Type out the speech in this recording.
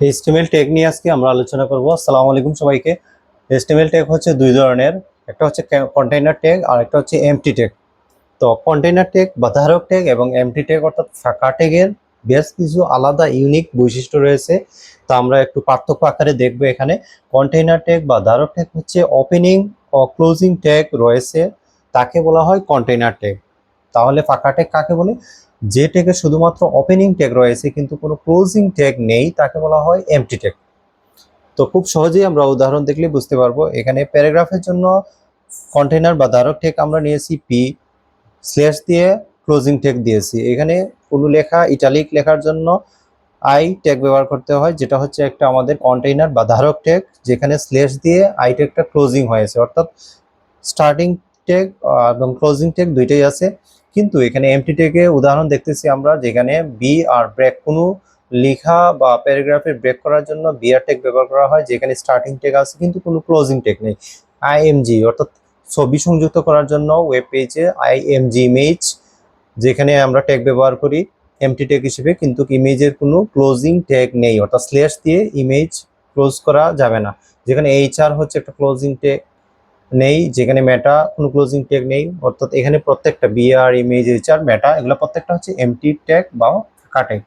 HTML tag নিয়ে আজকে আমরা আলোচনা করব। আসসালামু আলাইকুম সবাইকে। এইচটিএমএল ট্যাগ হচ্ছে দুই ধরনের, একটা হচ্ছে কন্টেইনার ট্যাগ আর একটা হচ্ছে এমটি ট্যাগ। তো কন্টেইনার ট্যাগ বা ধারক ট্যাগ এবং এমটি ট্যাগ অর্থাৎ ফাঁকা ট্যাগের বেশ কিছু আলাদা ইউনিক বৈশিষ্ট্য রয়েছে। তো আমরা একটু পার্থক্য আকারে দেখব। এখানে কন্টেইনার ট্যাগ বা ধারক ট্যাগ হচ্ছে ওপেনিং ও ক্লোজিং ট্যাগ রয়েছে, তাকে বলা হয় কন্টেইনার ট্যাগ। তাহলে ফাঁকা ট্যাগ কাকে বলে? যে ট্যাগে শুধুমাত্র ওপেনিং ট্যাগ রয়েছে কিন্তু কোনো ক্লোজিং ট্যাগ নেই, তাকে বলা হয় এমটি ট্যাগ। তো খুব সহজেই আমরা উদাহরণ দেখলে বুঝতে পারবো। এখানে প্যারাগ্রাফের জন্য কন্টেইনার বা ধারক ট্যাগ আমরা নিয়েছি পি, স্ল্যাশ দিয়ে ক্লোজিং ট্যাগ দিয়েছি। এখানে কোনো লেখা ইটালিক লেখার জন্য আই ট্যাগ ব্যবহার করতে হয়, যেটা হচ্ছে একটা আমাদের কন্টেইনার বা ধারক ট্যাগ, যেখানে স্ল্যাশ দিয়ে আই ট্যাগটা ক্লোজিং হয়েছে, অর্থাৎ স্টার্টিং ট্যাগ এবং ক্লোজিং ট্যাগ দুইটাই আছে। কিন্তু এখানে এমটি ট্যাগে উদাহরণ দেখতেছি আমরা, যেখানে বি আর ব্রেক, কোনো লেখা বা প্যারাগ্রাফে ব্রেক করার জন্য বি আর ট্যাগ ব্যবহার করা হয়, যেখানে স্টার্টিং ট্যাগ আছে কিন্তু কোনো ক্লোজিং ট্যাগ নেই। আইএমজি অর্থাৎ ছবি সংযুক্ত করার জন্য ওয়েব পেজে আইএমজি ইমেজ, যেখানে আমরা ট্যাগ ব্যবহার করি এমটি ট্যাগ হিসেবে, কিন্তু ইমেজের কোনো ক্লোজিং ট্যাগ নেই, অর্থাৎ স্ল্যাশ দিয়ে ইমেজ ক্লোজ করা যাবে না। যেখানে এইচআর হচ্ছে একটা ক্লোজিং ট্যাগ নেই, যেখানে মেটা কোনো ক্লোজিং ট্যাগ নেই, অর্থাৎ এখানে প্রত্যেকটা বিআর, ইমেজ, এইচআর, মেটা, এগুলো প্রত্যেকটা হচ্ছে এমটি ট্যাগ বা ফাঁকা ট্যাগ।